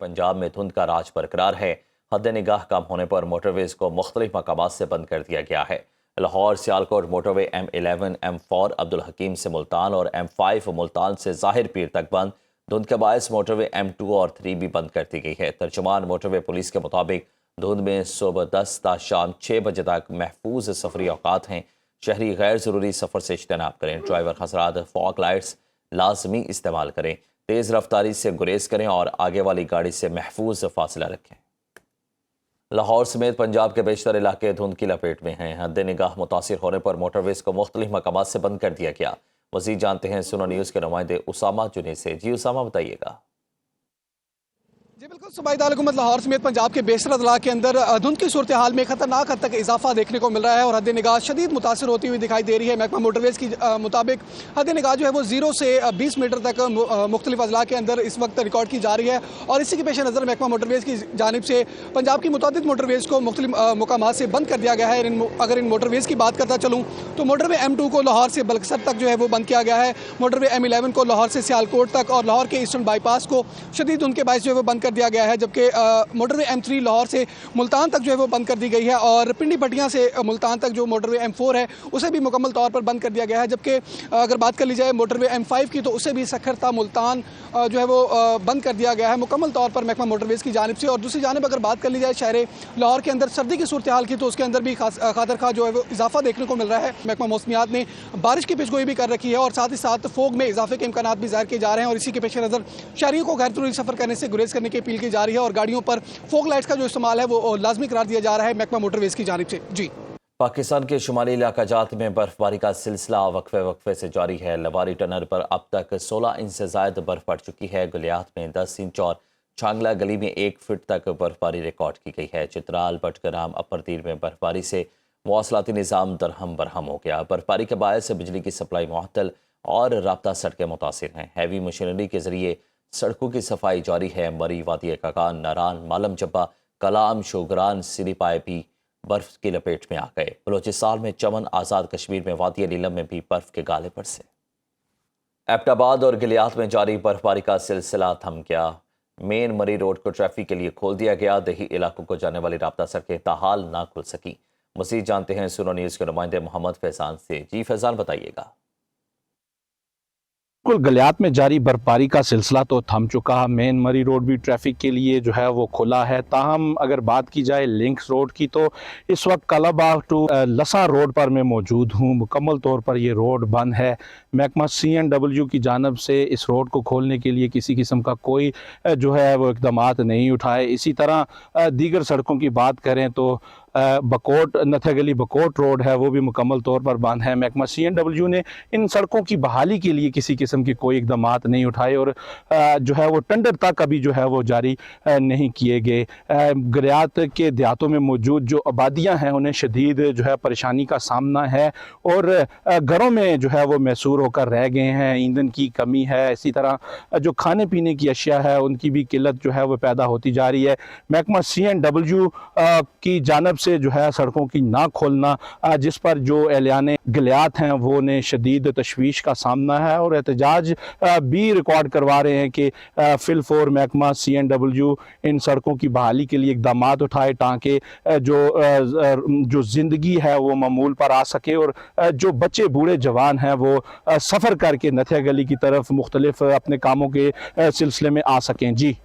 पंजाब में धुंध का राज बरकरार है। हद निगाह कम होने पर मोटरवेज को मुख्तलिफ मकामात से बंद कर दिया गया है। Lahore Sialkot motorway M11, M4 Abdul Hakim से मुल्तान और M5 मुल्तान से ज़ाहिर पीर तक बंद। धुंध के बायस मोटरवे M2 और 3 भी बंद कर दी गई है। तर्जुमान मोटरवे पुलिस के मुताबिक धुंध में सुबह 10 ता शाम 6 बजे तक महफूज सफरी औकात हैं। शहरी गैर ज़रूरी सफ़र से इज्तनाब करें। ड्राइवर हजरात फॉग लाइट्स लाजमी इस्तेमाल करें। तेज़ रफ्तारी से गुरेज करें और आगे वाली गाड़ी से महफूज फासला रखें। लाहौर समेत पंजाब के बेशतर इलाके धुंध की लपेट में हैं। हद निगाह मुतासिर होने पर मोटरवेज को मुख्तलिफ मकामात से बंद कर दिया गया। मज़ीद जानते हैं सुनो न्यूज़ के नुमाइंदे उसामा जुनैद से। जी उसामा, बताइएगा। जी बिल्कुल, सुबह हुकूमत लाहौर समेत पंजाब के बेशतर अजला के अंदर धुंध की सूरत हाल में खतरनाक हद तक इजाफा देखने को मिल रहा है और हद निगाह शदीद मुतासर होती हुई दिखाई दे रही है। महकमा मोटरवेज की मुताबिक हद निगाह जो है वो 0 से 20 मीटर तक मुख्तलिफ अजला के अंदर इस वक्त रिकॉर्ड की जा रही है। और इसी के पेश नज़र महकमा मोटरवेज की जानिब से पंजाब की मुतादिद मोटरवेज को मुख्तलिफ मकामात से बंद कर दिया गया है। अगर इन मोटरवेज की बात करता चलूँ तो मोटरवे M2 को लाहौर से बलकसर तक जो है वो बंद किया गया है। मोटरवे M11 को लाहौर से सियालकोट तक और लाहौर के ईस्टर्न बाईपास को शदीद धुंध के बायस जो है वो बंद कर दिया गया है। जबकि मोटरवे M3 लाहौर से मुल्तान तक जो है वो बंद कर दी गई है और पिंडी भटियां से मुल्तान तक जो मोटरवे M4 है उसे भी मुकम्मल तौर पर बंद कर दिया गया है। जबकि अगर बात कर ली जाए मोटरवे M5 की तो उसे भी सखरता मुल्तान जो है वो बंद कर दिया गया है मुकम्मल तौर पर महकमा मोटरवेज की जानिब से। और दूसरी जानिब अगर बात कर ली जाए शहर लाहौर के अंदर सर्दी की सूरत हाल की तो उसके अंदर भी खातर खा जो है वो इजाफा देखने को मिल रहा है। महकमा मौसमियात ने बारिश की पेशगोई भी कर रखी है और साथ ही साथ फोग में इजाफे के इम्कान भी ज़ाहिर किए जा रहे हैं। और इसी के पेश नज़र शहरियों को गैर ज़रूरी सफ़र करने से गुरेज करने की अपील की जा रही है और गाड़ियों पर फोग लाइट्स का जो इस्तेमाल है वो लाजमी करार दिया जा रहा है महकमा मोटरवेज की जानिब से। जी, पाकिस्तान के शुमाली इलाका जात में बर्फबारी का सिलसिला वक्फे से जारी है। लवारी टनल पर अब तक 16 इंच से ज़ायद बर्फ पड़ चुकी है। गुलियात में 10 इंच और छांगला गली में 1 फीट तक बर्फबारी रिकॉर्ड की गई है। चित्राल बटग्राम अपर तीर में बर्फबारी से मवासलाती निज़ाम दरहम बरहम हो गया। बर्फबारी के बायस बिजली की सप्लाई मुअत्तल और राब्ता सड़कें मुतासिर हैं। हैवी मशीनरी के जरिए सड़कों की सफाई जारी है। मरी, वादी काकान, नारान, मालम जब्बा, कलाम, शोगरान, सिरीपाए भी बर्फ की लपेट में आ गए। बलोचिस्तान में चमन, आज़ाद कश्मीर में वादी नीलम में भी बर्फ के गाले बरसे। एबटाबाद और गिलियात में जारी बर्फबारी का सिलसिला थम गया। मेन मरी रोड को ट्रैफिक के लिए खोल दिया गया। दही इलाकों को जाने वाली राब्ता सड़कें ताहाल ना खुल सकी। मज़ीद जानते हैं सुनो न्यूज़ के नुमाइंदे मोहम्मद फैजान से। जी फैजान, बताइएगा। बिल्कुल, गलियात में जारी बर्फबारी का सिलसिला तो थम चुका। मेन मरी रोड भी ट्रैफिक के लिए जो है वो खुला है। ताहम अगर बात की जाए लिंक्स रोड की तो इस वक्त कलाबाग टू लसा रोड पर मैं मौजूद हूँ। मुकम्मल तौर पर ये रोड बंद है। महकमा CNW की जानब से इस रोड को खोलने के लिए किसी किस्म का कोई जो है वो इक़दामात नहीं उठाए। इसी तरह दीगर सड़कों की बात करें तो बकोट नथगली बकोट रोड है वो भी मुकम्मल तौर पर बंद है। महकमा CNW ने इन सड़कों की बहाली के लिए किसी किस्म की कोई इक़दामात नहीं उठाए और जो है वो टेंडर तक अभी जो है वो जारी नहीं किए गए। गलियात के देहातों में मौजूद जो आबादियाँ हैं उन्हें शदीद जो है परेशानी का सामना है और घरों में जो है वो मैसूर होकर रह गए हैं। ईंधन की कमी है, इसी तरह जो खाने पीने की अशिया है उनकी भी किल्लत जो है वो पैदा होती जा रही है। महकमा CNW की जानब से जो है सड़कों की ना खोलना, जिस पर जो एहलियाने गलियात हैं वो ने शदीद तशवीश का सामना है और एहतजाज भी रिकॉर्ड करवा रहे हैं कि फिल महकमा CNW इन सड़कों की बहाली के लिए इक़दामात उठाए ताकि जो ज़िंदगी है वो मामूल पर आ सके और जो बच्चे बूढ़े जवान हैं वो सफ़र करके नथिया गली की तरफ मुख्तलिफ अपने कामों के सिलसिले में आ सकें। जी।